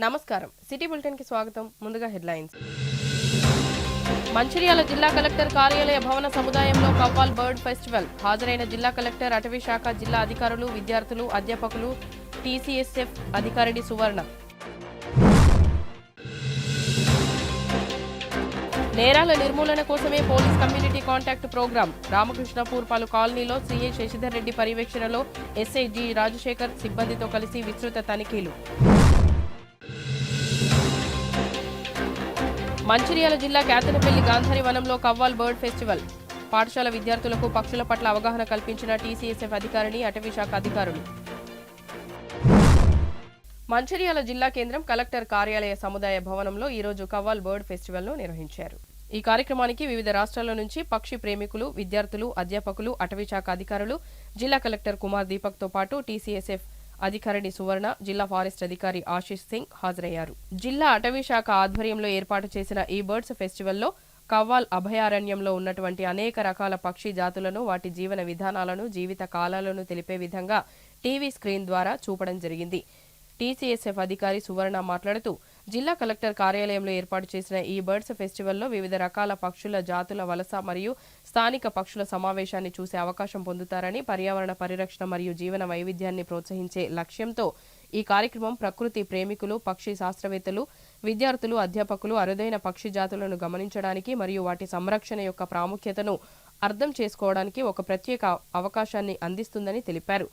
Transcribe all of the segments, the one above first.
నమస్కారం city bulletin కి స్వాగతం ముందుగా హెడ్లైన్స్ మంచిర్యాల జిల్లా కలెక్టర్ కార్యాలయ భవన సముదాయంలో కవ్వాల్ బర్డ్ ఫెస్టివల్ హాజరైన జిల్లా కలెక్టర్ అటవీ శాఖ జిల్లా అధికారులు విద్యార్థులు అధ్యాపకులు టీసీఎస్ఎఫ్ అధికారిణి సువర్ణ నేరాల నిర్మూలన కోసమే police community contact programme Ramakrishnapur పలు కాలనీలో సీఐ శశిధర్ రెడ్డి పర్యవేక్షణలో ఎస్ఐ జి రాజశేఖర్ సిబ్బందితో కలిసి విస్తృత తనిఖీలు మంచిర్యాల జిల్లా కేతనపల్లి గాంధారి వనంలో కవ్వాల్ బర్డ్ ఫెస్టివల్ పాఠశాల విద్యార్థులకు పక్షుల పట్ల అవగాహన కల్పించిన టీసీఎస్ఎఫ్ అధికారిని అటవీ శాఖ అధికారులు మంచిర్యాల జిల్లా కేంద్రం కలెక్టర్ కార్యాలయ సముదాయ భవనంలో ఈరోజు కవ్వాల్ బర్డ్ ఫెస్టివల్ను నిర్వహించారు. ఈ కార్యక్రమానికి వివిధ రాష్ట్రాల నుంచి పక్షి ప్రేమికులు విద్యార్థులు అధ్యాపకులు అటవీ శాఖ అధికారులు జిల్లా కలెక్టర్ కుమార్ దీపక్ తో పాటు టీసీఎస్ఎఫ్ అధికారిణి సువర్ణ జిల్లా ఫారెస్ట్ అధికారి ఆశీష్ సింగ్ హాజరయ్యారు. జిల్లా అటవీ శాఖ ఆధ్వర్యంలో ఏర్పాటు చేసిన ఈ బర్డ్స్ ఫెస్టివల్లో కవ్వాల్ అభయారణ్యంలో ఉన్నటువంటి అనేక రకాల పక్షి జాతులను వాటి జీవన విధానాలను జీవిత కాలాలను తెలిపే విధంగా టీవీ స్క్రీన్ ద్వారా చూపడం జరిగింది. టీసీఎస్ఎఫ్ అధికారి సువర్ణ మాట్లాడుతూ జిల్లా కలెక్టర్ కార్యాలయంలో ఏర్పాటు చేసిన ఈ బర్డ్స్ ఫెస్టివల్లో వివిధ రకాల పక్షుల జాతుల వలస మరియు స్థానిక పక్షుల సమావేశాన్ని చూసే అవకాశం పొందుతారని పర్యావరణ పరిరక్షణ మరియు జీవన వైవిధ్యాన్ని ప్రోత్సహించే లక్ష్యంతో ఈ కార్యక్రమం ప్రకృతి ప్రేమికులు పక్షి శాస్త్రవేత్తలు విద్యార్థులు అధ్యాపకులు అరుదైన పక్షి జాతులను గమనించడానికి మరియు వాటి సంరక్షణ యొక్క ప్రాముఖ్యతను అర్థం చేసుకోవడానికి ఒక ప్రత్యేక అవకాశాన్ని అందిస్తుందని తెలిపారు.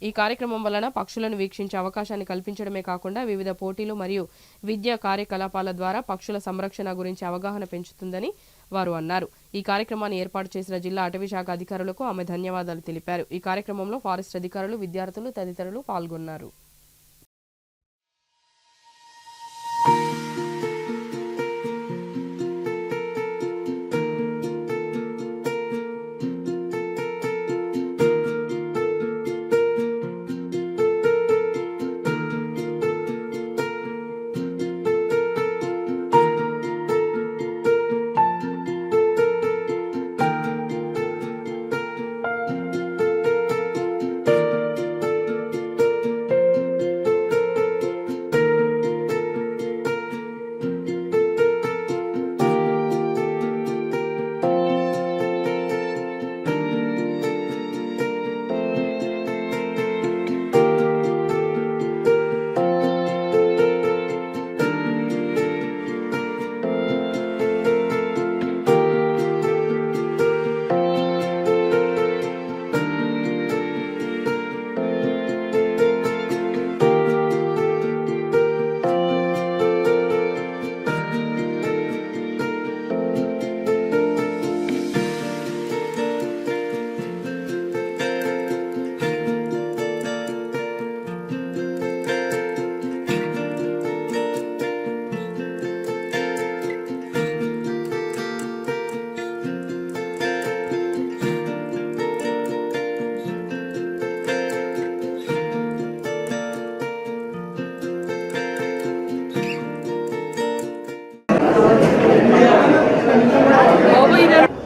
ఈ కార్యక్రమం వలన పక్షులను వీక్షించే అవకాశాన్ని కల్పించడమే కాకుండా వివిధ పోటీలు మరియు విద్యా కార్యకలాపాల ద్వారా పక్షుల సంరక్షణ గురించి అవగాహన పెంచుతుందని వారు అన్నారు. ఈ కార్యక్రమాన్ని ఏర్పాటు చేసిన జిల్లా అటవీ శాఖ అధికారులకు ఆమె ధన్యవాదాలు తెలిపారు. ఈ కార్యక్రమంలో ఫారెస్ట్ అధికారులు విద్యార్థులు తదితరులు పాల్గొన్నారు.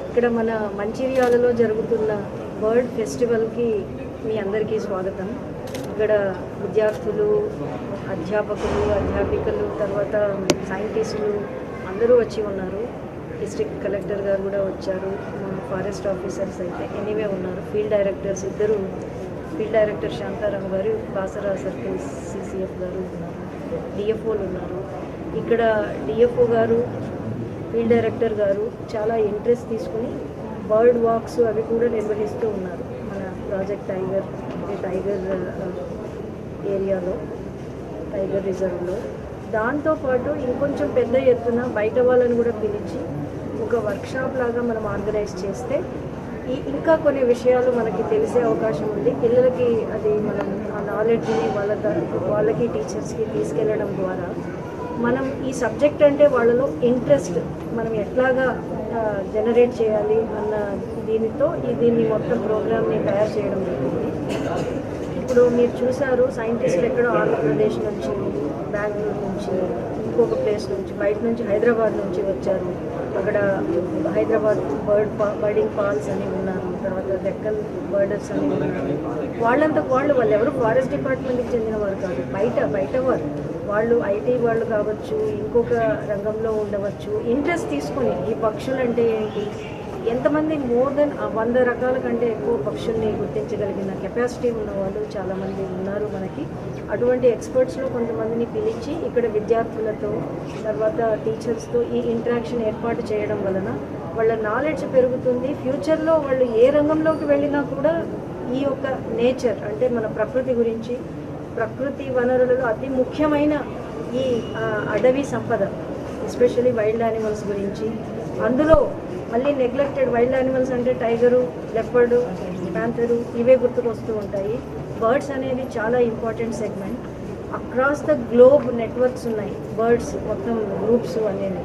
ఇక్కడ మన మంచిర్యాలలో జరుగుతున్న బర్డ్ ఫెస్టివల్కి మీ అందరికీ స్వాగతం. ఇక్కడ విద్యార్థులు అధ్యాపకులు అధ్యాపికలు తర్వాత సైంటిస్టులు అందరూ వచ్చి ఉన్నారు. డిస్ట్రిక్ట్ కలెక్టర్ గారు కూడా వచ్చారు. ఫారెస్ట్ ఆఫీసర్స్ అయితే ఎనీవే ఉన్నారు. ఫీల్డ్ డైరెక్టర్స్ ఇద్దరు, ఫీల్డ్ డైరెక్టర్ శాంతారాం గారు, బాసరా సర్కిల్ సిసిఎఫ్ గారు ఉన్నారు. డిఎఫ్ఓలు ఉన్నారు. ఇక్కడ డిఎఫ్ఓ గారు ఫీల్డ్ డైరెక్టర్ గారు చాలా ఇంట్రెస్ట్ తీసుకుని బర్డ్ వాక్స్ అవి కూడా నిర్వహిస్తూ ఉన్నారు మన ప్రాజెక్ట్ టైగర్ ఏరియాలో, టైగర్ రిజర్వ్లో. దాంతోపాటు ఇంకొంచెం పెద్ద ఎత్తున బయట వాళ్ళని కూడా పిలిచి ఒక వర్క్షాప్ లాగా మనం ఆర్గనైజ్ చేస్తే ఇంకా కొన్ని విషయాలు మనకి తెలిసే అవకాశం ఉంది. పిల్లలకి అది మనం ఆ నాలెడ్జ్ని వాళ్ళకి టీచర్స్కి తీసుకెళ్ళడం ద్వారా మనం ఈ సబ్జెక్ట్ అంటే వాళ్ళలో ఇంట్రెస్ట్ మనం ఎట్లాగా జనరేట్ చేయాలి అన్న దీనితో దీన్ని మొత్తం ప్రోగ్రామ్ని తయారు చేయడం జరిగింది. ఇప్పుడు మీరు చూసారు, సైంటిస్టులు ఎక్కడో ఆంధ్రప్రదేశ్ నుంచి, బెంగళూరు నుంచి, ఇంకొక ప్లేస్ నుంచి, బయట నుంచి హైదరాబాద్ నుంచి వచ్చారు. అక్కడ హైదరాబాద్ బర్డింగ్ పాల్స్ అని ఉన్నారు, తర్వాత డెక్కన్ బర్డర్స్ అని ఉన్నారు. వాళ్ళు ఎవరు ఫారెస్ట్ డిపార్ట్మెంట్కి చెందిన వారు కాదు, బయట వాళ్ళు ఐటీ వాళ్ళు కావచ్చు, ఇంకొక రంగంలో ఉండవచ్చు. ఇంట్రెస్ట్ తీసుకొని ఈ పక్షులు అంటే ఏంటి, ఎంతమంది మోర్ దెన్ 100 రకాల కంటే ఎక్కువ పక్షుల్ని గుర్తించగలిగిన కెపాసిటీ ఉన్న వాళ్ళు చాలామంది ఉన్నారు మనకి. అటువంటి ఎక్స్పర్ట్స్లో కొంతమందిని పిలిచి ఇక్కడ విద్యార్థులతో తర్వాత టీచర్స్తో ఈ ఇంటరాక్షన్ ఏర్పాటు చేయడం వలన వాళ్ళ నాలెడ్జ్ పెరుగుతుంది. ఫ్యూచర్లో వాళ్ళు ఏ రంగంలోకి వెళ్ళినా కూడా ఈ యొక్క నేచర్ అంటే మన ప్రకృతి గురించి, ప్రకృతి వనరులలో అతి ముఖ్యమైన ఈ అడవి సంపద, ఎస్పెషల్లీ వైల్డ్ యానిమల్స్ గురించి, అందులో మళ్ళీ నెగ్లెక్టెడ్ వైల్డ్ యానిమల్స్ అంటే టైగరు, లెపర్డు, ప్యాంథరు ఇవే గుర్తుకొస్తూ ఉంటాయి. బర్డ్స్ అనేది చాలా important segment. Across the globe networks ఉన్నాయి బర్డ్స్ మొత్తం గ్రూప్స్ అనేది.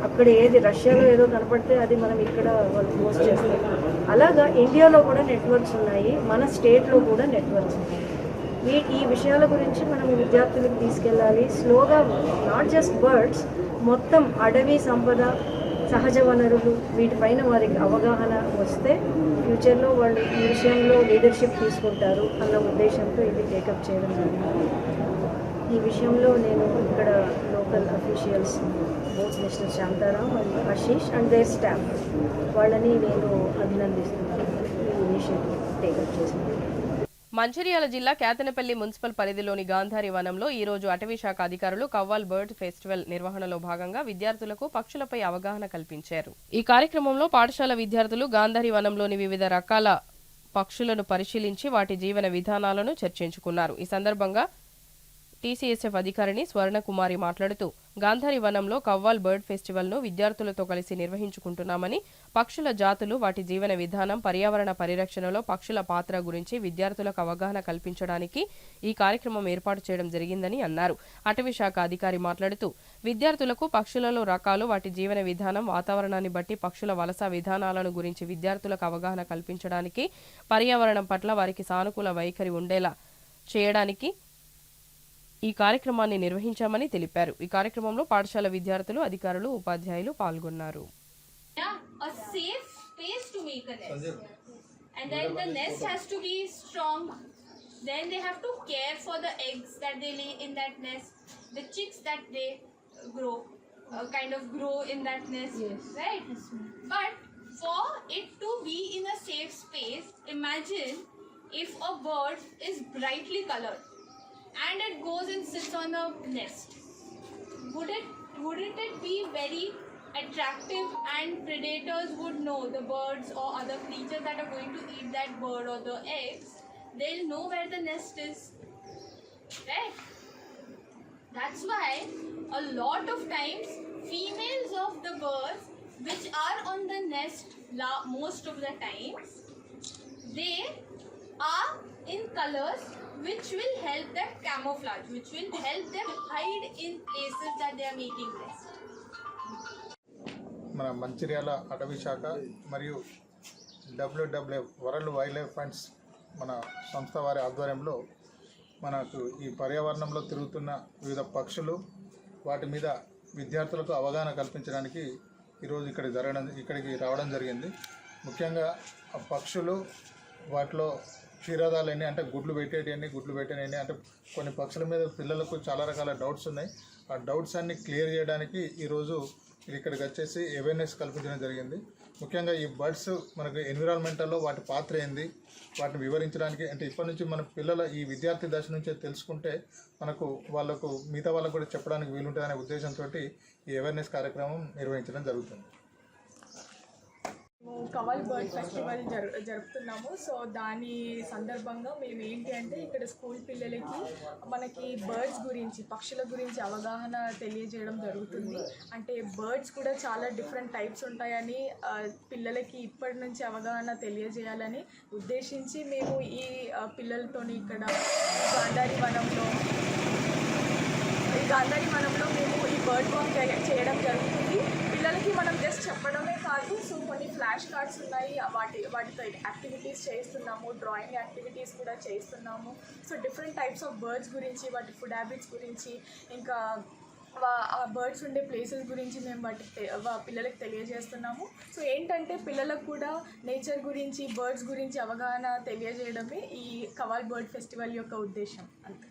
అక్కడ ఏది రష్యాలో ఏదో కనపడితే అది మనం ఇక్కడ వాళ్ళు పోస్ట్ చేస్తాం. అలాగా ఇండియాలో కూడా నెట్వర్క్స్ ఉన్నాయి, మన స్టేట్లో కూడా నెట్వర్క్స్ ఉన్నాయి. ఈ విషయాల గురించి మనం విద్యార్థులకు తీసుకెళ్ళాలి. స్లోగా నాట్ జస్ట్ బర్డ్స్, మొత్తం అడవి సంపద, సహజ వనరులు వీటిపైన వారికి అవగాహన వస్తే ఫ్యూచర్లో వాళ్ళు ఈ విషయంలో లీడర్షిప్ తీసుకుంటారు అన్న ఉద్దేశంతో ఇది టేకప్ చేయడం జరిగింది. ఈ విషయంలో నేను ఇక్కడ local officials both mister Shantaram మరియు ఆశీష్ అండ్ దేర్ స్టాఫ్ వాళ్ళని నేను అభినందిస్తున్నాను ఈ ఇనిషియేటివ్ టేకప్ చేసింది. మంచిర్యాల జిల్లా కేతనపల్లి మున్సిపల్ పరిధిలోని గాంధారి వనంలో ఈ రోజు అటవీ శాఖ అధికారులు కవ్వాల్ బర్డ్ ఫెస్టివల్ నిర్వహణలో భాగంగా విద్యార్థులకు పక్షులపై అవగాహన కల్పించారు. ఈ కార్యక్రమంలో పాఠశాల విద్యార్థులు గాంధారి వనంలోని వివిధ రకాల పక్షులను పరిశీలించి వాటి జీవన విధానాలను చర్చించుకున్నారు. ఈ సందర్భంగా టీసీఎస్ఎఫ్ అధికారిని స్వర్ణకుమారి మాట్లాడుతూ గాంధారి వనంలో కవ్వాల్ బర్డ్ ఫెస్టివల్ను విద్యార్థులతో కలిసి నిర్వహించుకుంటున్నామని, పక్షుల జాతులు, వాటి జీవన విధానం, పర్యావరణ పరిరక్షణలో పక్షుల పాత్ర గురించి విద్యార్థులకు అవగాహన కల్పించడానికి ఈ కార్యక్రమం ఏర్పాటు చేయడం జరిగిందని అన్నారు. అటవీ శాఖ అధికారి మాట్లాడుతూ విద్యార్థులకు పక్షులలో రకాలు, వాటి జీవన విధానం, వాతావరణాన్ని బట్టి పక్షుల వలస విధానాలను గురించి విద్యార్థులకు అవగాహన కల్పించడానికి, పర్యావరణం పట్ల వారికి సానుకూల వైఖరి ఉండేలా చేయడానికి ఈ కార్యక్రమాన్ని నిర్వహించామని తెలిపారు. ఈ కార్యక్రమంలో పాఠశాల విద్యార్థులు, అధికారులు, ఉపాధ్యాయులు పాల్గొన్నారు. A safe space to make a nest, and then the nest has to be strong. Then they have to care for the eggs that they lay in that nest, the chicks that they grow in that nest, yes. Right? Yes. But for it to be in a safe space, imagine if a bird is brightly colored and it goes and sits on a nest. Wouldn't it be very attractive, and predators would know, the birds or other creatures that are going to eat that bird or the eggs, they'll know where the nest is, right? That's why a lot of times females of the birds which are on the nest most of the times, they are in colors which will help them camouflage, which will help them hide in places that they are making nest. మన మంచిర్యాల అటవీ శాఖ మరియు WWF world wild life funds మన సంస్థ వారి ఆధ్వర్యంలో మనకు ఈ పర్యావరణంలో తిరుగుతున్న వివిధ పక్షులు, వాటి మీద విద్యార్థులకు అవగాహన కల్పించడానికి ఈరోజు ఇక్కడికి రావడం జరిగింది. ముఖ్యంగా ఆ పక్షులు, వాటిలో క్షీరదాలన్నీ అంటే గుడ్లు పెట్టేటివన్నీ అంటే కొన్ని పక్షుల మీద పిల్లలకు చాలా రకాల డౌట్స్ ఉన్నాయి. ఆ డౌట్స్ అన్ని క్లియర్ చేయడానికి ఈరోజు ఇక్కడికి వచ్చేసి అవేర్నెస్ కల్పించడం జరిగింది. ముఖ్యంగా ఈ బర్డ్స్ మనకు ఎన్విరాన్మెంటల్లో వాటి పాత్ర ఏంది, వాటిని వివరించడానికి అంటే ఇప్పటి నుంచి మన పిల్లల ఈ విద్యార్థి దశ నుంచే తెలుసుకుంటే మనకు మిగతా వాళ్ళకు కూడా చెప్పడానికి వీలుంటుందనే ఉద్దేశంతో ఈ అవేర్నెస్ కార్యక్రమం నిర్వహించడం జరుగుతుంది. కవ్వాల్ బర్డ్ ఫెస్టివల్ జరుపుతున్నాము. సో దాని సందర్భంగా మేము ఏంటి అంటే ఇక్కడ స్కూల్ పిల్లలకి మనకి బర్డ్స్ గురించి, పక్షుల గురించి అవగాహన తెలియజేయడం జరుగుతుంది. అంటే బర్డ్స్ కూడా చాలా డిఫరెంట్ టైప్స్ ఉంటాయని పిల్లలకి ఇప్పటి నుంచి అవగాహన తెలియజేయాలని ఉద్దేశించి మేము ఈ పిల్లలతోని ఇక్కడ గాంధారి వనంలో మేము ఈ బర్డ్ వాక్ చేయడం జరుగుతుంది. పిల్లలకి మనం జస్ట్ చెప్పడమే కాదు, సో కొన్ని ఫ్లాష్ కార్డ్స్ ఉన్నాయి, వాటితో యాక్టివిటీస్ చేస్తున్నాము, డ్రాయింగ్ యాక్టివిటీస్ కూడా చేస్తున్నాము. So different types of birds గురించి, వాటి ఫుడ్ హ్యాబిట్స్ గురించి, ఇంకా ఆ బర్డ్స్ ఉండే ప్లేసెస్ గురించి మేము వాటికి పిల్లలకు తెలియజేస్తున్నాము. సో ఏంటంటే పిల్లలకు కూడా నేచర్ గురించి బర్డ్స్ గురించి అవగాహన తెలియజేయడమే ఈ కవాల్ బర్డ్ ఫెస్టివల్ యొక్క ఉద్దేశం. అంతే.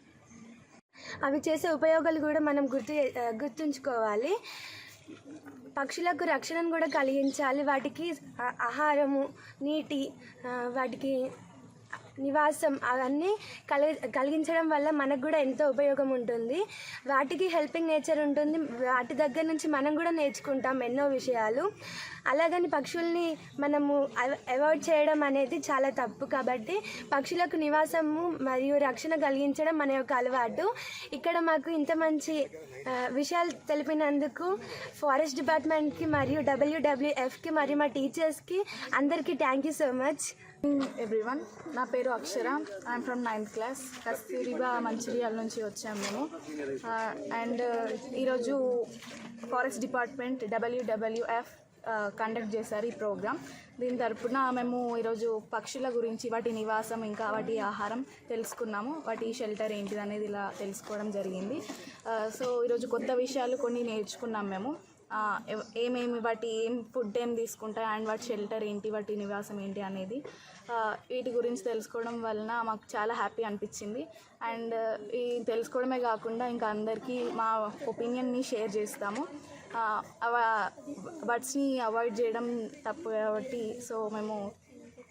అవి చేసే ఉపయోగాలు కూడా మనం గుర్తుంచుకోవాలి. పక్షులకు రక్షణను కూడా కలిగించాలి. వాటికి ఆహారము, నీటి, వాటికి నివాసం అవన్నీ కలిగించడం వల్ల మనకు కూడా ఎంతో ఉపయోగం ఉంటుంది. వాటికి హెల్పింగ్ నేచర్ ఉంటుంది. వాటి దగ్గర నుంచి మనం కూడా నేర్చుకుంటాం ఎన్నో విషయాలు. అలాగని పక్షుల్ని మనము అవాయిడ్ చేయడం అనేది చాలా తప్పు. కాబట్టి పక్షులకు నివాసము మరియు రక్షణ కలిగించడం మన యొక్క అలవాటు. ఇక్కడ మాకు ఇంత మంచి విషయాలు తెలిపినందుకు ఫారెస్ట్ డిపార్ట్మెంట్కి మరియు WWFకి మరియు మా టీచర్స్కి అందరికీ thank you so much. Everyone, నా పేరు Akshara. I'm from 9th class. Kasturba Mancherial నుంచి వచ్చాము మేము. అండ్ ఈరోజు ఫారెస్ట్ డిపార్ట్మెంట్ WWF కండక్ట్ చేశారు ఈ ప్రోగ్రామ్. దీని తరపున మేము ఈరోజు పక్షుల గురించి, వాటి నివాసం, ఇంకా వాటి ఆహారం తెలుసుకున్నాము. వాటి షెల్టర్ ఏంటిది అనేది ఇలా తెలుసుకోవడం జరిగింది. సో ఈరోజు కొత్త విషయాలు కొన్ని నేర్చుకున్నాం మేము. ఏమేమి వాటి ఫుడ్ ఏం తీసుకుంటాయి అండ్ వాటి షెల్టర్ ఏంటి, వాటి నివాసం ఏంటి అనేది వీటి గురించి తెలుసుకోవడం వలన మాకు చాలా హ్యాపీ అనిపించింది. అండ్ ఈ తెలుసుకోవడమే కాకుండా ఇంకా అందరికీ మా ఒపీనియన్ని షేర్ చేస్తాము. బర్డ్స్ని అవాయిడ్ చేయడం తప్పు కాబట్టి సో మేము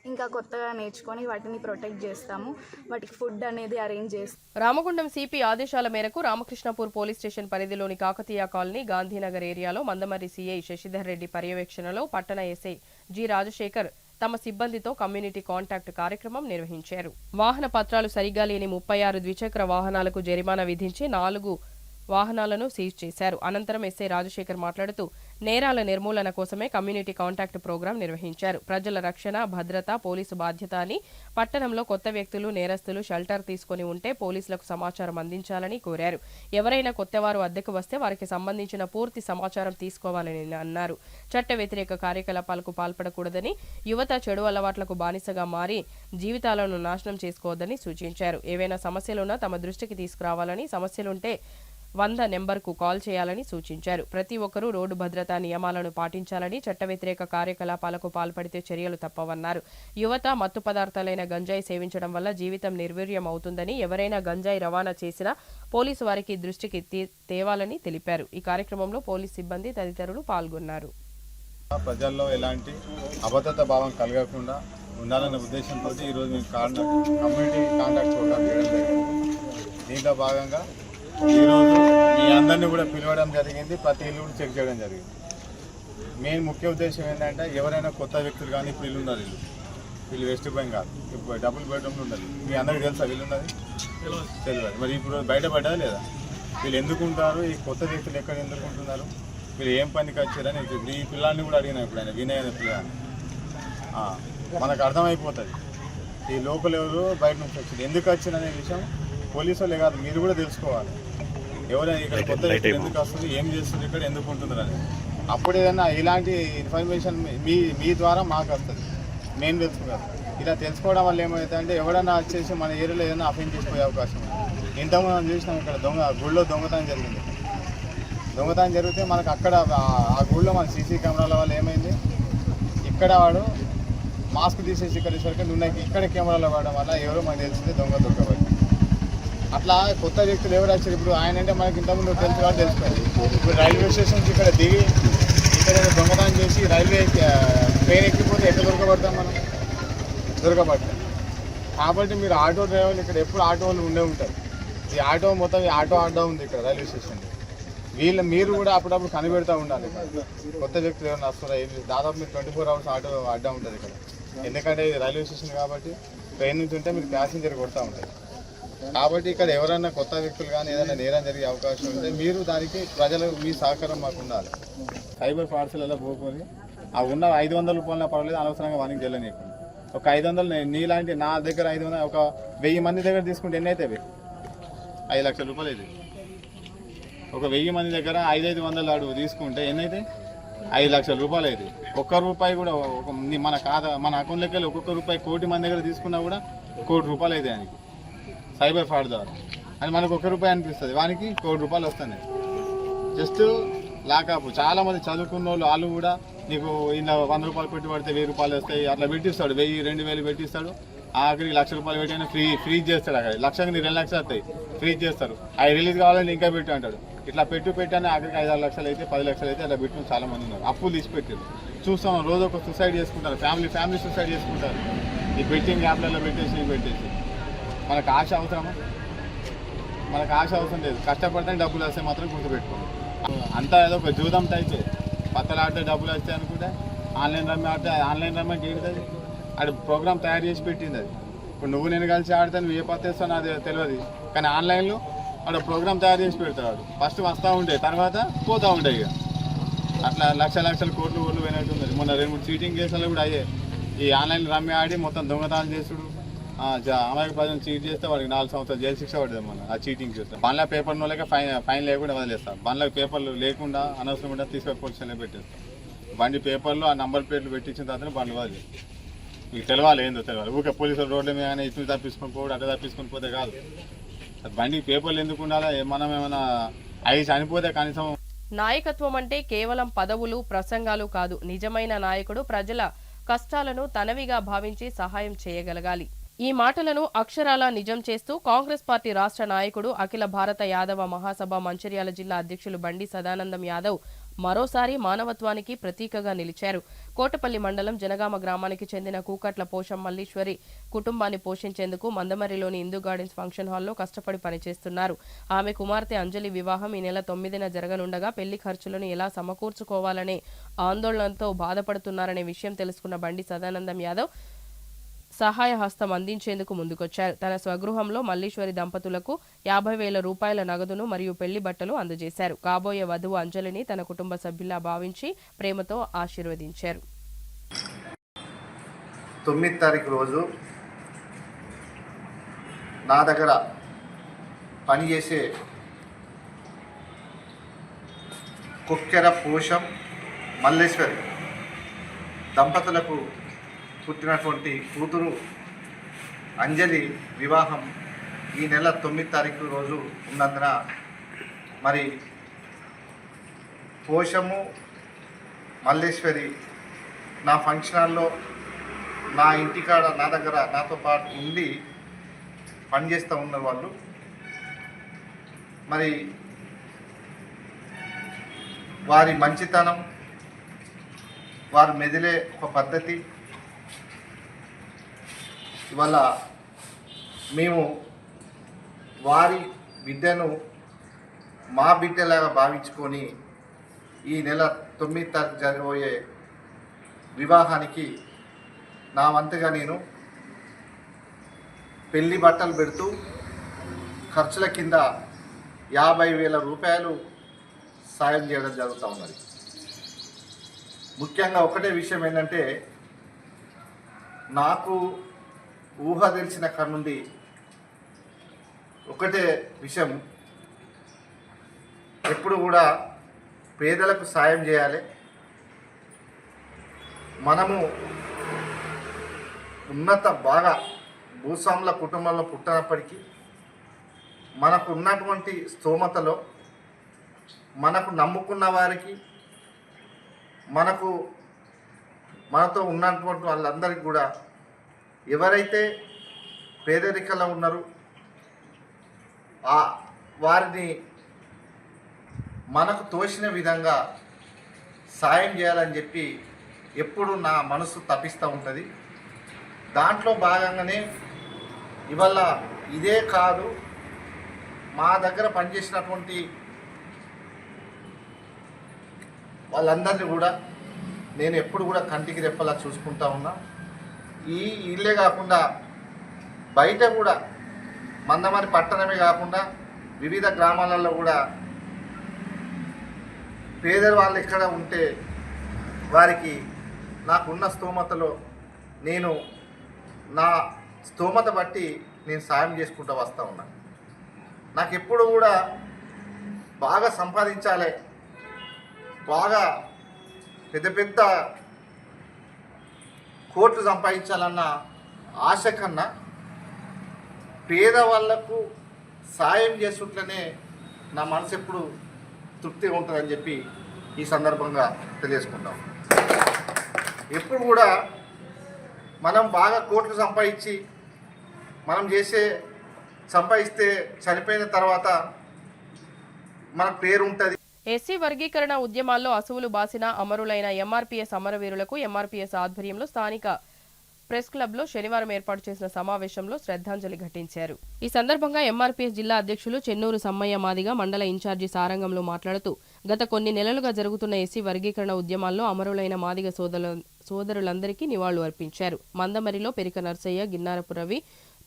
ఇంకా కొత్తగా నేర్చుకొని వాటిని ప్రొటెక్ట్ చేస్తాము. వాటికి ఫుడ్ అనేది అరేంజ్ చేస్తాం. రామగుండం సిపి ఆదేశాల మేరకు రామకృష్ణపూర్ పోలీస్ స్టేషన్ పరిధిలోని కాకతీయ కాలనీ, గాంధీనగర్ ఏరియాలో మందమర్రి సిఐ శశిధర్ రెడ్డి పర్యవేక్షణలో పట్టణ ఎస్ఐ జి రాజశేఖర్ తమ సిబ్బందితో కమ్యూనిటీ కాంటాక్ట్ కార్యక్రమం నిర్వహించారు. వాహన పత్రాలు సరిగా లేని 36 ద్విచక్ర వాహనాలకు జరిమానా విధించి 4 వాహనాలను సీజ్ చేశారు. అనంతరం ఎస్ఐ రాజశేఖర్ మాట్లాడుతూ నేరాల నిర్మూలన కోసమే కమ్యూనిటీ కాంటాక్ట్ ప్రోగ్రాం నిర్వహించారు. ప్రజల రక్షణ, భద్రత పోలీసు బాధ్యత అని, పట్టణంలో కొత్త వ్యక్తులు, నేరస్తులు షెల్టర్ తీసుకుని ఉంటే పోలీసులకు సమాచారం అందించాలని కోరారు. ఎవరైనా కొత్తవారు అద్దెకు వస్తే వారికి సంబంధించిన పూర్తి సమాచారం తీసుకోవాలని అన్నారు. చట్ట వ్యతిరేక కార్యకలాపాలకు పాల్పడకూడదని, యువత చెడు అలవాట్లకు బానిసగా మారి జీవితాలను నాశనం చేసుకోవద్దని సూచించారు. ఏవైనా సమస్యలున్నా తమ దృష్టికి తీసుకురావాలని, సమస్యలుంటే 100 నెంబర్కు కాల్ చేయాలని సూచించారు. ప్రతి ఒక్కరూ రోడ్డు భద్రతా నియమాలను పాటించాలని, చట్ట వ్యతిరేక కార్యకలాపాలకు పాల్పడితే చర్యలు తప్పవన్నారు. యువత మత్తు పదార్థాలైన గంజాయి సేవించడం వల్ల జీవితం నిర్వీర్యం అవుతుందని, ఎవరైనా గంజాయి రవాణా చేసినా పోలీసు వారికి దృష్టికి తేవాలని తెలిపారు. ఈ కార్యక్రమంలో పోలీసు సిబ్బంది తదితరులు పాల్గొన్నారు. ప్రజల్లో ఎలాంటి అభద్రతా భావం కలగకుండా ఉండాలనే ఉద్దేశంతో ఈరోజు మేము కమ్యూనిటీ కాంటాక్ట్ ప్రోగ్రామ్ చేయడం జరిగింది. దీంట్లో భాగంగా ఈరోజు మీ అందరినీ కూడా పిలవడం జరిగింది. ప్రతి ఇల్లు కూడా చెక్ చేయడం జరిగింది. మెయిన్ ముఖ్య ఉద్దేశం ఏంటంటే ఎవరైనా కొత్త వ్యక్తులు కానీ ఇప్పుడు ఇల్లు ఉన్నారు, వీళ్ళు వెస్ట్ బెంగాల్ ఇప్పుడు డబుల్ బెడ్రూమ్లు ఉండాలి. మీ అందరికీ తెలుసా వీళ్ళు ఉన్నది? తెలియదు. మరి ఇప్పుడు బయటపడ్డా లేదా? వీళ్ళు ఎందుకు ఉంటారు? ఈ కొత్త వ్యక్తులు ఎక్కడ ఎందుకు ఉంటున్నారు? వీళ్ళు ఏం పనికి వచ్చారని ఈ పిల్లల్ని కూడా అడిగినా ఎప్పుడైనా వినయన పిల్లల్ని మనకు అర్థమైపోతుంది. ఈ లోకల్ ఎవరు బయట నుంచి వచ్చింది, ఎందుకు వచ్చిందనే విషయం పోలీసు వాళ్ళే కాదు మీరు కూడా తెలుసుకోవాలి. ఎవరైనా ఇక్కడ కొత్త వ్యక్తులు ఎందుకు వస్తుంది, ఏం చేస్తుంది, ఇక్కడ ఎందుకు ఉంటున్నారు అని. అప్పుడు ఏదైనా ఇలాంటి ఇన్ఫర్మేషన్ మీ ద్వారా మాకు వస్తుంది, మేము తెలుసుకున్నాం. ఇలా తెలుసుకోవడం వల్ల ఏమవుతుందంటే ఎవడన్నా వచ్చేసి మన ఏరియాలో ఏదైనా అఫెండ్ చేసిపోయే అవకాశం ఉంది. ఇంతకుముందు మనం చూసినాం ఇక్కడ గుళ్ళో దొంగతనం జరిగింది. దొంగతనం జరిగితే మనకు అక్కడ ఆ గుళ్ళో మన సీసీ కెమెరాల వల్ల ఏమైంది, ఇక్కడ వాడు మాస్క్ తీసేసి ఇక్కడ తీసుకొని ఇక్కడ కెమెరాలో వాడడం వల్ల ఎవరో మనకు తెలిసింది దొంగ దొరకబడి. అట్లా కొత్త వ్యక్తులు ఎవరు వచ్చారు ఇప్పుడు ఆయన అంటే మనకి ఇంతకుముందు తెలుసు కాబట్టి తెలిసిపోయింది. ఇప్పుడు రైల్వే స్టేషన్కి ఇక్కడ దిగి ఇక్కడ దొంగతనం చేసి రైల్వే ట్రైన్ ఎక్కిపోతే ఎక్కడ దొరకబడతాం మనం? దొరకబడతాం. కాబట్టి మీరు ఆటో డ్రైవర్లు ఇక్కడ ఎప్పుడు ఆటోలు ఉండే ఉంటారు. ఈ ఆటో మొత్తం ఈ ఆటో అడ్డా ఉంది ఇక్కడ రైల్వే స్టేషన్లో. మీరు కూడా అప్పుడప్పుడు కనిపెడతా ఉండాలి. కొత్త వ్యక్తులు ఎవరైనా వస్తారా ఏమి, దాదాపు మీరు 24 hours ఆటో అడ్డా ఉంటుంది ఇక్కడ. ఎందుకంటే ఇది రైల్వే స్టేషన్ కాబట్టి ట్రైన్ నుంచి ఉంటే మీరు ప్యాసింజర్ కొడతా ఉంటారు. కాబట్టి ఇక్కడ ఎవరైనా కొత్త వ్యక్తులు కానీ ఏదైనా నేరం జరిగే అవకాశం ఉంటే మీరు దానికి ప్రజలకు మీ సహకారం మాకు ఉండాలి. సైబర్ పార్సల్లో పోకొని ఆ ఉన్న 500 రూపాయల పర్వాలేదు, అనవసరంగా వానికి జల్లనీయకుండా. ఒక 500 నీలాంటి నా దగ్గర 500 ఒక 1000 మంది దగ్గర తీసుకుంటే ఎన్ని అవుతాయి? 5 లక్షల రూపాయలు అయితే. ఒక 1000 మంది దగ్గర 500 అడుగు తీసుకుంటే ఎన్ని అయితే? 5 లక్షల రూపాయలు అయితే. ఒక్క రూపాయి కూడా మన అకౌంట్లోకి వెళ్ళి ఒక్కొక్క రూపాయి 1 కోటి మంది దగ్గర తీసుకున్నా కూడా 1 కోటి రూపాయలు అయితే ఆయనకి సైబర్ ఫ్రాడ్ ద్వారా. అని మనకు 1 రూపాయి అనిపిస్తుంది, వానికి 1 కోటి రూపాయలు వస్తున్నాయి. Just lockup. చాలామంది చదువుకున్న వాళ్ళు కూడా నీకు ఇలా 100 రూపాయలు పెట్టి పడితే 1000 రూపాయలు వస్తాయి అట్లా పెట్టిస్తాడు, 1000 2000 పెట్టిస్తాడు. ఆఖరికి 1,00,000 రూపాయలు పెట్టినా ఫ్రీజ్ చేస్తాడు. అక్కడ 1,00,000కి 2 లక్షలు వస్తాయి, ఫ్రీజ్ చేస్తారు. అవి రిలీజ్ కావాలని ఇంకా పెట్టి అంటాడు. ఇట్లా పెట్టానే ఆఖరికి 5-6 లక్షలు అయితే 10 లక్షలు అయితే అట్లా పెట్టిన చాలా మంది ఉన్నారు. అప్పులు తీసి పెట్టారు. చూస్తాం రోజు ఒక సూసైడ్ చేసుకుంటారు, ఫ్యామిలీ సూసైడ్ చేసుకుంటారు ఈ బెట్టింగ్ యాప్లలో పెట్టేసి. మనకు ఆశ అవసరమా? మనకు ఆశ అవసరం లేదు. కష్టపడితే డబ్బులు వస్తే మాత్రం గుర్తుపెట్టుకోండి. అంతా ఏదో ఒక జూదం టైపే. పత్తలు ఆడితే డబ్బులు వస్తాయి అనుకుంటే ఆన్లైన్ రమ్మి ఆడితే ఆన్లైన్ రమ్మకి ఏంటది? అది ప్రోగ్రామ్ తయారు చేసి పెట్టింది. అది ఇప్పుడు నువ్వు నేను కలిసి ఆడితే నువ్వు ఏ పత్త వేస్తావు నాకు తెలియదు. కానీ ఆన్లైన్లో వాడు ప్రోగ్రామ్ తయారు చేసి పెడతాడు. ఫస్ట్ వస్తూ ఉండే, తర్వాత పోతూ ఉంటాయి. ఇక అట్లా లక్షల కోట్లు పోయినట్టుంది. మొన్న 2-3 చీటింగ్ కేసులు కూడా అయ్యాయి. ఈ ఆన్లైన్ రమ్మి ఆడి మొత్తం దొంగతనాలు చేసుడు, అమాయక ప్రజలను చీట్ చేస్తే వాడికి 4 సంవత్సరాలు జైలు శిక్ష పడుతుంది. మన ఆ చీటింగ్ చేస్తే బండ్ల పేపర్ లేక ఫైన్ లేకుండా వదిలేస్తాం. బండ్లకు పేపర్లు లేకుండా అనవసరంగా తీసుకొని పోలీసులో పెట్టేస్తాం. బండి పేపర్లు ఆ నంబర్ ప్లేట్లు పెట్టించిన తర్వాత బండ్లు వదిలి మీకు తెలవాలి, ఏందో తెలవాలి. ఊరికే పోలీసులు రోడ్ల మీద ఇటు తప్పించుకొని పోవడం, అట్లా తప్పించుకొని పోతే కాదు. బండికి పేపర్లు ఎందుకు ఉండాలా? మనం ఏమైనా అవి చనిపోతే కనీసం. నాయకత్వం అంటే కేవలం పదవులు, ప్రసంగాలు కాదు. నిజమైన నాయకుడు ప్రజల కష్టాలను తనవిగా భావించి సహాయం చేయగలగాలి. ఈ మాటలను అక్షరాలా నిజం చేస్తూ కాంగ్రెస్ పార్టీ రాష్ట్ర నాయకుడు, అఖిల భారత యాదవ మహాసభ మంచిర్యాల జిల్లా అధ్యక్షులు బండి సదానందం యాదవ్ మరోసారి మానవత్వానికి ప్రతీకగా నిలిచారు. కోటపల్లి మండలం జనగామ గ్రామానికి చెందిన కూకట్ల పోషం మల్లీశ్వరి కుటుంబాన్ని పోషించేందుకు మందమర్రిలోని హిందూ గార్డెన్స్ ఫంక్షన్ హాల్లో కష్టపడి పనిచేస్తున్నారు. ఆమె కుమార్తె అంజలి వివాహం ఈ నెల 9న జరగనుండగా పెళ్లి ఖర్చులను ఎలా సమకూర్చుకోవాలనే ఆందోళనతో బాధపడుతున్నారనే విషయం తెలుసుకున్న బండి సదానందం యాదవ్ సహాయ హస్తం అందించేందుకు ముందుకొచ్చారు. తన స్వగృహంలో మల్లీశ్వరి దంపతులకు 50,000 రూపాయల నగదును మరియు పెళ్లి బట్టలు అందజేశారు. కాబోయే వధువు అంజలిని తన కుటుంబ సభ్యులా భావించి ప్రేమతో ఆశీర్వదించారు. 9వ తారీఖు రోజు నా దగ్గర పనిచేసే కుక్కెర పోషం మల్లేశ్వరి దంపతులకు పుట్టినటువంటి కూతురు అంజలి వివాహం ఈ నెల 9వ తారీఖు రోజు ఉన్నందున మరి పోషము మల్లేశ్వరి నా ఫంక్షన్ హాల్లో నా ఇంటికాడ నా దగ్గర నాతో పాటు ఉండి పనిచేస్తూ ఉన్నారు వాళ్ళు. మరి వారి మంచితనం, వారు మెదిలే ఒక పద్ధతి ఇవాళ మేము వారి బిడ్డను మా బిడ్డలాగా భావించుకొని ఈ నెల 9వ తారీఖు జరగబోయే వివాహానికి నా వంతుగా నేను పెళ్లి బట్టలు పెడుతూ ఖర్చుల కింద 50,000 రూపాయలు సాయం చేయడం జరుగుతూ ఉన్నది. ముఖ్యంగా ఒకటే విషయం ఏంటంటే, నాకు ఊహ తెలిసిన కాడ నుండి ఒకటే విషయం, ఎప్పుడు కూడా పేదలకు సాయం చేయాలి. మనము బాగా భూస్వాముల కుటుంబంలో పుట్టినప్పటికీ మనకు ఉన్నటువంటి స్తోమతలో మనకు నమ్ముకున్న వారికి, మనతో ఉన్నటువంటి వాళ్ళందరికీ కూడా ఎవరైతే పేదరికంలో ఉన్నారో వారిని మనకు తోచిన విధంగా సాయం చేయాలని చెప్పి ఎప్పుడు నా మనసు తపిస్తూ ఉంటుంది. దాంట్లో భాగంగానే ఇవాళ ఇదే కాదు, మా దగ్గర పనిచేసినటువంటి వాళ్ళందరినీ కూడా నేను ఎప్పుడు కూడా కంటికి రెప్పలా చూసుకుంటా ఉన్నా. ఈ ఇల్లే కాకుండా బయట కూడా మందమరి పట్టణమే కాకుండా వివిధ గ్రామాలలో కూడా పేదవాళ్ళు ఎక్కడ ఉంటే వారికి నాకున్న స్తోమతలో నేను నా స్తోమత బట్టి నేను సాయం చేసుకుంటూ వస్తూ ఉన్నాను. నాకు ఎప్పుడు కూడా బాగా సంపాదించాలి, బాగా పెద్ద కోట్లు సంపాదించాలన్న ఆశ కన్నా పేదవాళ్లకు సాయం చేసుట్లనే నా మనసు ఎప్పుడు తృప్తిగా ఉంటుందని చెప్పి ఈ సందర్భంగా తెలియజేసుకుంటాం. ఎప్పుడు కూడా మనం బాగా కోట్లు సంపాదించి మనం సంపాదిస్తే చనిపోయిన తర్వాత మన పేరు ఉంటుంది. ఎస్సీ వర్గీకరణ ఉద్యమాల్లో అసువులు బాసిన అమరులైన ఎంఆర్పీఎస్ అమరవీరులకు ఎంఆర్పీఎస్ ఆధ్వర్యంలో స్థానిక ప్రెస్ క్లబ్ లో శనివారం ఏర్పాటు చేసిన సమావేశంలో శ్రద్ధాంజలి ఘటించారు. ఈ సందర్భంగా ఎంఆర్పీఎస్ జిల్లా అధ్యక్షులు చెన్నూరు సమ్మయ్య మాదిగ, మండల ఇన్ఛార్జి సారంగంలో మాట్లాడుతూ గత కొన్ని నెలలుగా జరుగుతున్న ఎస్సీ వర్గీకరణ ఉద్యమాల్లో అమరులైన మాదిగ సోదరులందరికీ నివాళులు అర్పించారు. మందమరిలో పెరిక నర్సయ్య, గిన్నారపు రవి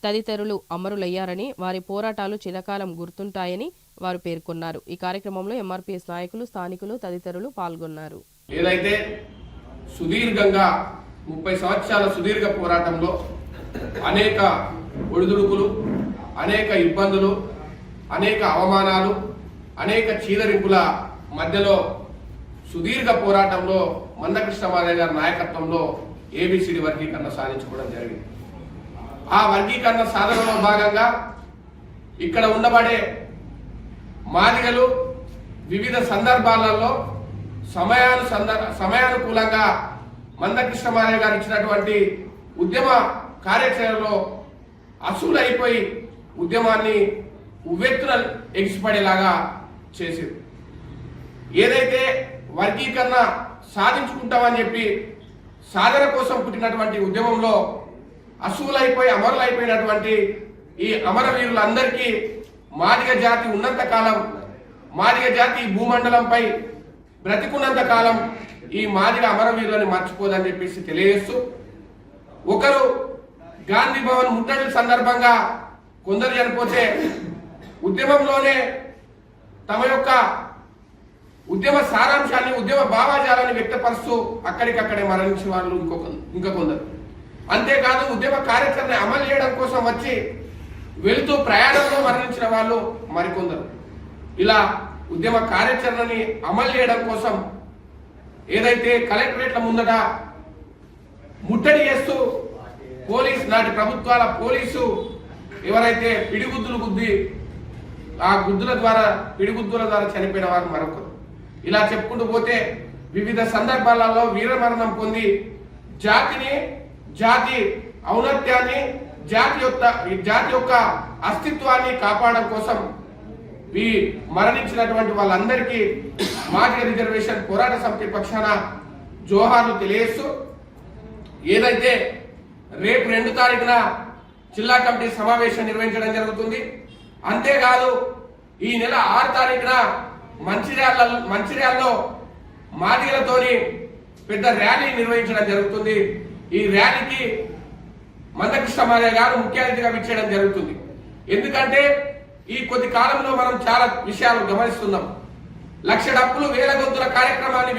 తదితరులు అమరులయ్యారని, వారి పోరాటాలు చిరకాలం గుర్తుంటాయని వారు పేర్కొన్నారు. ఈ కార్యక్రమంలో ఎంఆర్పీఎస్ నాయకులు, స్థానికులు తదితరులు పాల్గొన్నారు. ఏదైతే సుదీర్ఘంగా 30 సంవత్సరాల సుదీర్ఘ పోరాటంలో అనేక ఒడిదుడుకులు, అనేక ఇబ్బందులు, అనేక అవమానాలు, అనేక చీదరింపుల మధ్యలో సుదీర్ఘ పోరాటంలో మందకృష్ణమాదయ్య గారి నాయకత్వంలో ఏబిసిడి వర్గీకరణ సాధించుకోవడం జరిగింది. ఆ వర్గీకరణ సాధనలో భాగంగా ఇక్కడ ఉండబడే మాదిగలు వివిధ సందర్భాలలో సమయానుకూలంగా మందకృష్ణమాదయ్య గారు ఇచ్చినటువంటి ఉద్యమ కార్యాచరణలో అసూలైపోయి ఉద్యమాన్ని ఉవ్వెత్తున ఎగిసిపడేలాగా చేసింది. ఏదైతే వర్గీకరణ సాధించుకుంటామని చెప్పి సాధన కోసం పుట్టినటువంటి ఉద్యమంలో అసూలైపోయి అమరులైపోయినటువంటి ఈ అమరవీరులందరికీ మాదిగ జాతి ఉన్నంత కాలం, మాదిగ జాతి భూమండలంపై బ్రతికున్నంత కాలం ఈ మాదిగ అమరవీరులను మర్చిపోదని చెప్పేసి తెలియజేస్తూ, ఒకరు గాంధీ భవన్ ముట్టడి సందర్భంగా కొందరు చనిపోతే ఉద్యమంలోనే తమ యొక్క ఉద్యమ సారాంశాన్ని, ఉద్యమ భావాజాలాన్ని వ్యక్తపరుస్తూ అక్కడికక్కడే మరణించిన వాళ్ళు ఇంకా కొందరు. అంతేకాదు ఉద్యమ కార్యాచరణ అమలు చేయడం కోసం వచ్చి వెళుతూ ప్రయాణంలో మరణించిన వాళ్ళు మరికొందరు. ఇలా ఉద్యమ కార్యాచరణని అమలు చేయడం కోసం ఏదైతే కలెక్టరేట్ల ముందట ముట్టడి చేస్తూ నాటి ప్రభుత్వాల పోలీసు ఎవరైతే పిడిగుద్దులు గుద్ది ఆ పిడిగుద్దుల ద్వారా చనిపోయిన వారు మరొకరు. ఇలా చెప్పుకుంటూ పోతే వివిధ సందర్భాలలో వీరమరణం పొంది జాతి ఔన్నత్యాన్ని, జాతి యొక్క అస్తిత్వాన్ని కాపాడడం కోసం ఈ మరణించినటువంటి వాళ్ళందరికీ మాదిగ రిజర్వేషన్ పోరాట సమితి పక్షాన జోహార్లు తెలియజేస్తూ, ఏదైతే రేపు 2 తారీఖున జిల్లా కమిటీ సమావేశం నిర్వహించడం జరుగుతుంది. అంతేకాదు ఈ నెల 6 తారీఖున మంచిర్యాలలో మాదిగలతోని పెద్ద ర్యాలీ నిర్వహించడం జరుగుతుంది. ఈ ర్యాలీకి మందకృష్ణమాదయ్య గారు ముఖ్య అతిథిగా విచ్చేయడం జరుగుతుంది. ఎందుకంటే ఈ కొద్ది కాలంలో మనం చాలా విషయాలు గమనిస్తున్నాం. 1,00,000 డప్పులు 1000 గొంతుల కార్యక్రమాన్ని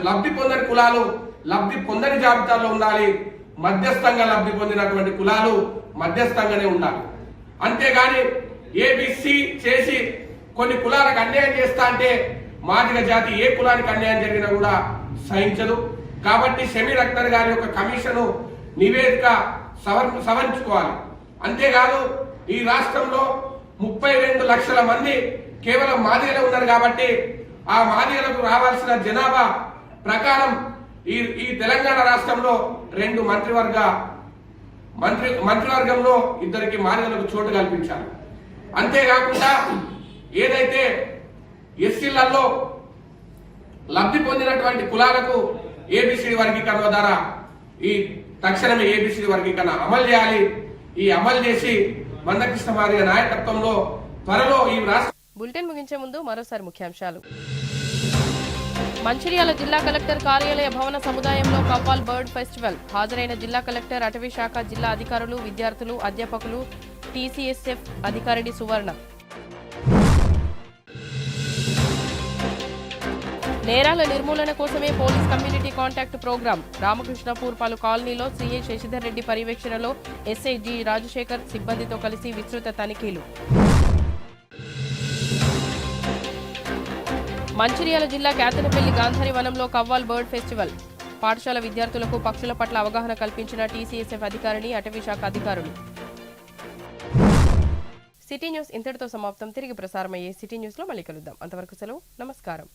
లబ్ధి పొందని కులాలు లబ్ధి పొందని జాబితాలో ఉండాలి. మధ్యస్థంగా లబ్ధి పొందినటువంటి కులాలు మధ్యస్థంగానే ఉండాలి. అంతేగాని ఏబిసి చేసి కొన్ని కులాలకు అన్యాయం చేస్తా అంటే మాదిగ జాతి ఏ కులానికి అన్యాయం జరిగినా కూడా సహించదు. కాబట్టి షమీర్ అఖ్తర్ గారి యొక్క కమిషను నివేదిక సవరించుకోవాలి. అంతేకాదు ఈ రాష్ట్రంలో 32 లక్షల మంది కేవలం మాదిగలే ఉన్నారు. కాబట్టి ఆ మాదిగలకు రావాల్సిన జనాభా ప్రకారం ఈ తెలంగాణ రాష్ట్రంలో 2 మంత్రివర్గంలో 2 మాదిగలకు చోటు కల్పించాలి. అంతేకాకుండా ఏదైతే ఎస్సీలలో లబ్ధి పొందినటువంటి కులాలకు ఏబిసిడి వర్గీకరణ ద్వారా తక్షణమే ఏబిసిడి వర్గీకరణ అమలు చేయాలి. ఈ అమలు చేసి మందకృష్ణమాదయ్య నాయకత్వంలో త్వరలో ఈ రాష్ట్ర బులెటిన్ ముగించే ముందు మరోసారి ముఖ్యాంశాలు. మంచిర్యాల జిల్లా కలెక్టర్ కార్యాలయ భవన సముదాయంలో కవ్వాల్ బర్డ్ ఫెస్టివల్. హాజరైన జిల్లా కలెక్టర్, అటవీ శాఖ, జిల్లా అధికారులు, విద్యార్థులు, అధ్యాపకులు, టీసీఎస్ఎఫ్ అధికారిని సువర్ణ. నేరాల నిర్మూలన కోసమే police community contact programme. Ramakrishnapur పలు కాలనీలో సీఐ శశిధర్ రెడ్డి పర్యవేక్షణలో ఎస్ఐ జి రాజశేఖర్ సిబ్బందితో కలిసి విస్తృత తనిఖీలు. మంచిర్యాల జిల్లా కేతనపల్లి గాంధారి వనంలో కవ్వాల్ బర్డ్ ఫెస్టివల్. పాఠశాల విద్యార్థులకు పక్షుల పట్ల అవగాహన కల్పించిన టీసీఎస్ఎఫ్ అధికారిని, అటవీ శాఖ అధికారులు. సిటీ న్యూస్ ఇంతటితో సమాప్తం. తిరిగి ప్రసారమయ్యే సిటీ న్యూస్లో మళ్ళీ కలుద్దాం. అంతవరకు సెలవు. నమస్కారం.